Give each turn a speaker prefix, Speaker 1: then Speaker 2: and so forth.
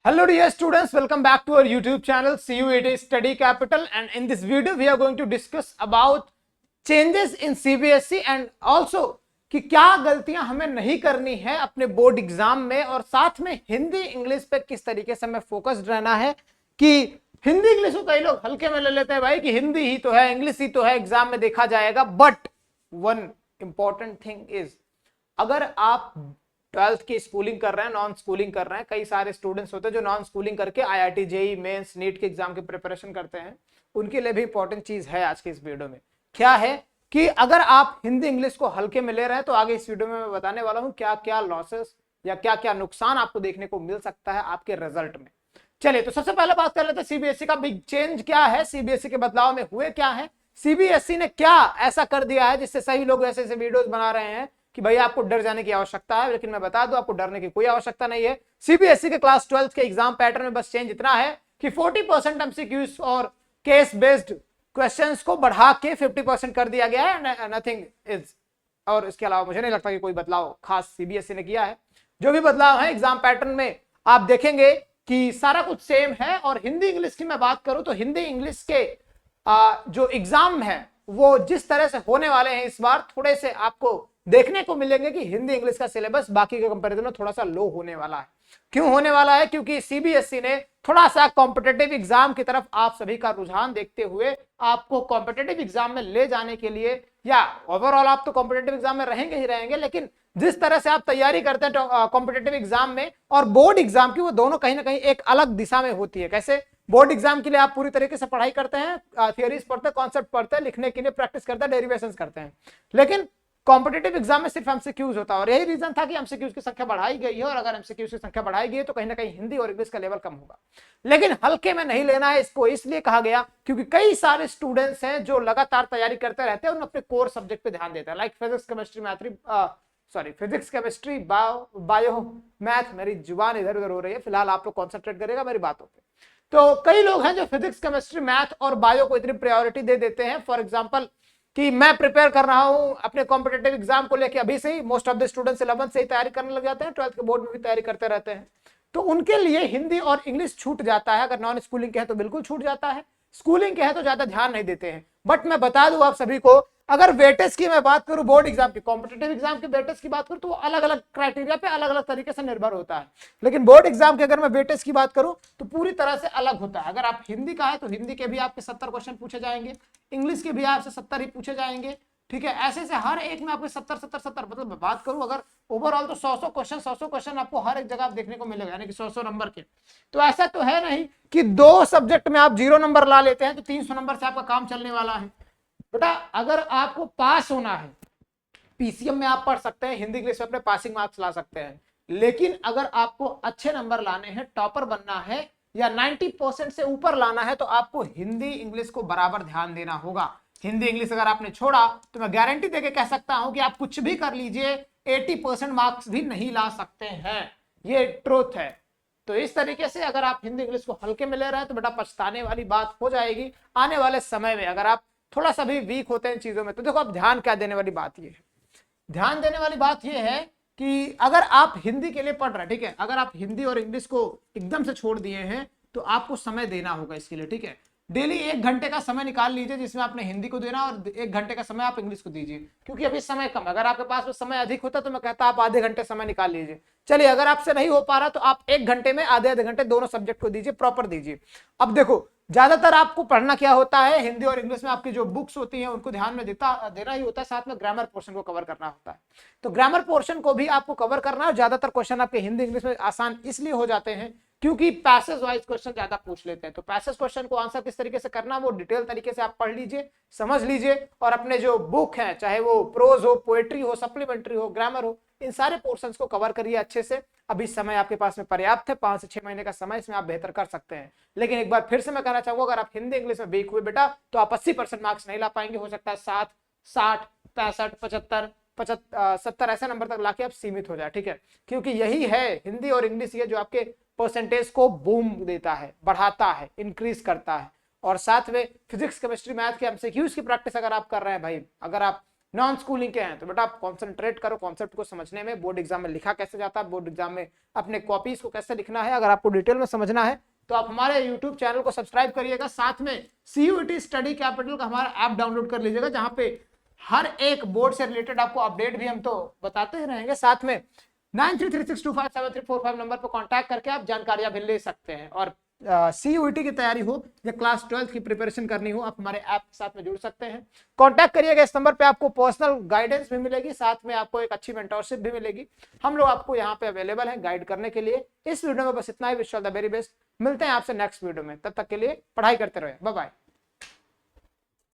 Speaker 1: Hello dear students, welcome back to our YouTube channel CUET Study Capital, and in this video we are going to discuss about changes in CBSE and also कि क्या गलतियां हमें नहीं करनी है अपने board exam में, और साथ में हिंदी इंग्लिश पे किस तरीके से हमें फोकस्ड रहना है। कि हिंदी इंग्लिश को कई लोग हल्के में ले लेते हैं भाई कि हिंदी ही तो है, इंग्लिश ही तो है, एग्जाम में देखा जाएगा। But one important thing is, अगर आप 12th की स्कूलिंग कर रहे हैं, नॉन स्कूलिंग कर रहे हैं, कई सारे स्टूडेंट्स होते हैं जो नॉन स्कूलिंग करके IIT जेईई मेंस नीट के एग्जाम की प्रिपरेशन करते हैं, उनके लिए भी इंपॉर्टेंट चीज है आज के इस वीडियो में। क्या है कि अगर आप हिंदी इंग्लिश को हल्के में ले रहे हैं तो आगे इस वीडियो में मैं बताने वाला हूं क्या क्या लॉसेस या क्या क्या नुकसान आपको देखने को मिल सकता है आपके रिजल्ट में। चलिए, तो सबसे पहले बात कर लेते हैं सीबीएसई का बिग चेंज क्या है, सीबीएसई के बदलाव में हुए क्या है, सीबीएसई ने क्या ऐसा कर दिया है जिससे सही लोग ऐसे ऐसे वीडियोस बना रहे हैं कि भाई आपको डर जाने की आवश्यकता है। लेकिन मैं बता दूं, आपको डरने की कोई आवश्यकता नहीं है। सीबीएसई के क्लास 12 के एग्जाम पैटर्न में बस चेंज इतना है कि 40% एमसीक्यूज और केस बेस्ड क्वेश्चंस को बढ़ा के 50% कर दिया गया है। नथिंग इज, और इसके अलावा मुझे नहीं लगता कि कोई बदलाव खास सीबीएसई ने किया है। जो भी बदलाव है एग्जाम पैटर्न में आप देखेंगे कि सारा कुछ सेम है। और हिंदी इंग्लिश की मैं बात करूं तो हिंदी इंग्लिश के जो एग्जाम है वो जिस तरह से होने वाले हैं इस बार, थोड़े से आपको देखने को मिलेंगे कि हिंदी इंग्लिश का सिलेबस बाकी के कंपैरिजन में थोड़ा सा लो होने वाला है। क्यों होने वाला है? क्योंकि सीबीएसई ने थोड़ा सा कॉम्पिटेटिव एग्जाम की तरफ आप सभी का रुझान देखते हुए आपको कॉम्पिटेटिव एग्जाम में ले जाने के लिए, या ओवरऑल आप तो कॉम्पिटेटिव एग्जाम में रहेंगे ही रहेंगे, लेकिन जिस तरह से आप तैयारी करते हैं कॉम्पिटेटिव एग्जाम में और बोर्ड एग्जाम की, वो दोनों कहीं ना कहीं एक अलग दिशा में होती है। कैसे? बोर्ड एग्जाम के लिए आप पूरी तरीके से पढ़ाई करते हैं, थियरीज पढ़ते हैं, कॉन्सेप्ट पढ़ते हैं, लिखने के लिए प्रैक्टिस करते हैं, डेरिवेशंस करते हैं। लेकिन कॉम्पिटेटिव एग्जाम में सिर्फ एमसीक्यूज होता है, और यही रीजन था कि एमसीक्यूज की संख्या बढ़ाई गई है। और अगर एमसीक्यूज की संख्या बढ़ाई गई है तो कहीं ना कहीं हिंदी और इंग्लिश का लेवल कम होगा। लेकिन हल्के में नहीं लेना है इसको, इसलिए कहा गया क्योंकि कई सारे स्टूडेंट्स हैं जो लगातार तैयारी करते रहते हैं, उन अपने कोर सब्जेक्ट पे ध्यान देते हैं, like physics chemistry physics chemistry bio math. मेरी जुबान इधर उधर हो रही है, फिलहाल आप लोग कॉन्सेंट्रेट करेगा मेरी बातों पे। तो कई लोग हैं जो फिजिक्स केमिस्ट्री मैथ और बायो को इतनी प्रायोरिटी दे देते हैं। फॉर एग्जांपल कि मैं प्रिपेयर कर रहा हूं अपने कॉम्पिटेटिव एग्जाम को लेके, अभी से ही most of the students 11th से ही तैयारी करने लग जाते हैं, 12th के बोर्ड में भी तैयारी करते रहते हैं। तो उनके लिए हिंदी और इंग्लिश छूट जाता है। अगर नॉन स्कूलिंग के हैं तो बिल्कुल छूट जाता है, स्कूलिंग के हैं तो ज्यादा ध्यान नहीं देते हैं। बट मैं बता दूं आप सभी को, अगर वेटेज की मैं बात करूं, बोर्ड एग्जाम की, कॉम्पिटेटिव एग्जाम के वेटेज की बात करूं तो वो अलग अलग क्राइटेरिया पे अलग अलग तरीके से निर्भर होता है। लेकिन बोर्ड एग्जाम के अगर मैं वेटेज की बात करूं तो पूरी तरह से अलग होता है। अगर आप हिंदी का है तो हिंदी के भी आपके 70 क्वेश्चन पूछे जाएंगे, इंग्लिश के भी आपसे 70 ही पूछे जाएंगे। ठीक है, ऐसे से हर एक में आपको 70 मतलब बात करूं अगर ओवरऑल तो 100 क्वेश्चन आपको हर एक जगह देखने को मिलेगा, यानी कि 100 नंबर के। तो ऐसा तो है नहीं कि 2 सब्जेक्ट में आप 0 नंबर ला लेते हैं तो 300 नंबर से आपका काम चलने वाला है। बेटा, अगर आपको पास होना है, पीसीएम में आप पढ़ सकते हैं, हिंदी इंग्लिश में अपने पासिंग मार्क्स ला सकते हैं। लेकिन अगर आपको अच्छे नंबर लाने हैं, टॉपर बनना है या 90% से ऊपर लाना है, तो आपको हिंदी इंग्लिश को बराबर ध्यान देना होगा। हिंदी इंग्लिश अगर आपने छोड़ा तो मैं गारंटी देके कह सकता हूं कि आप कुछ भी कर लीजिए, 80% मार्क्स भी नहीं ला सकते हैं। ये ट्रूथ है। तो इस तरीके से अगर आप हिंदी इंग्लिश को हल्के में ले रहे हैं तो बेटा पछताने वाली बात हो जाएगी आने वाले समय में। अगर आप थोड़ा सा भी वीक होते हैं इन चीजों में तो देखो, अब ध्यान क्या देने वाली बात ये है, ध्यान देने वाली बात ये है कि अगर आप हिंदी के लिए पढ़ रहे हैं, ठीक है, अगर आप हिंदी और इंग्लिश को एकदम से छोड़ दिए हैं तो आपको समय देना होगा इसके लिए। ठीक है, डेली 1 घंटे का समय निकाल लीजिए जिसमें आपने हिंदी को देना, और 1 घंटे का समय आप इंग्लिश को दीजिए, क्योंकि अभी समय कम। अगर आपके पास में समय अधिक होता तो मैं कहता आप आधे घंटे समय निकाल लीजिए। चलिए, अगर आपसे नहीं हो पा रहा तो आप 1 घंटे में आधे आधे घंटे दोनों सब्जेक्ट को दीजिए, प्रॉपर दीजिए। अब देखो, ज्यादातर आपको पढ़ना क्या होता है, हिंदी और इंग्लिश में आपकी जो बुक्स होती हैं उनको ध्यान में देना ही होता है, साथ में ग्रामर पोर्शन को कवर करना होता है। तो ग्रामर पोर्शन को भी आपको कवर करना है। ज्यादातर क्वेश्चन आपके हिंदी इंग्लिश में आसान इसलिए हो जाते हैं क्योंकि पैसेज वाइज क्वेश्चन ज्यादा पूछ लेते हैं। तो पैसेज क्वेश्चन को आंसर किस तरीके से करना वो डिटेल तरीके से आप पढ़ लीजिए, समझ लीजिए, और अपने जो बुक है, चाहे वो प्रोज हो, पोएट्री हो, सप्लीमेंट्री हो, ग्रामर हो, इन सारे पोर्शंस को कवर करिए अच्छे से। अभी समय आपके पास में पर्याप्त है, 5 से 6 महीने का समय, इसमें आप बेहतर कर सकते हैं। लेकिन एक बार फिर से मैं कहना चाहूंगा, अगर आप हिंदी इंग्लिश में वीक हुए बेटा तो आप 80% मार्क्स नहीं ला पाएंगे। हो सकता है 7, 60, 65, 75, 70 ऐसे नंबर तक लाके आप सीमित हो जाए। ठीक है, क्योंकि यही है हिंदी और इंग्लिश ये जो आपके परसेंटेज को बूम देता है, बढ़ाता है, इंक्रीज करता है। और साथ में फिजिक्स केमिस्ट्री मैथ के एमसीक्यूज की प्रैक्टिस अगर आप कर रहे हैं भाई, अगर आप नॉन स्कूलिंग के हैं तो बेटा आप कॉन्सेंट्रेट करो कॉन्सेप्ट को समझने में, बोर्ड एग्जाम में लिखा कैसे जाता है, बोर्ड एग्जाम में अपने कॉपीज को कैसे लिखना है। अगर आपको डिटेल में समझना है तो आप हमारे यूट्यूब चैनल को सब्सक्राइब करिएगा, साथ में CUET स्टडी कैपिटल का हमारा ऐप डाउनलोड कर लीजिएगा, जहां पे हर एक बोर्ड से रिलेटेड आपको अपडेट भी हम तो बताते ही रहेंगे। साथ में 9336257345 नंबर पर कांटेक्ट करके आप जानकारियां भी ले सकते हैं। और CUET की तैयारी हो या क्लास 12 की प्रिपरेशन करनी हो, आप हमारे ऐप के साथ में जुड़ सकते हैं। कांटेक्ट करिएगा इस नंबर पे, आपको पर्सनल गाइडेंस भी मिलेगी, साथ में आपको एक अच्छी मेंटरशिप भी मिलेगी। हम लोग आपको यहाँ पे अवेलेबल हैं गाइड करने के लिए। इस वीडियो में बस इतना ही। Wish all the very best. मिलते हैं आपसे नेक्स्ट वीडियो में, तब तक के लिए पढ़ाई करते रहे। Bye bye.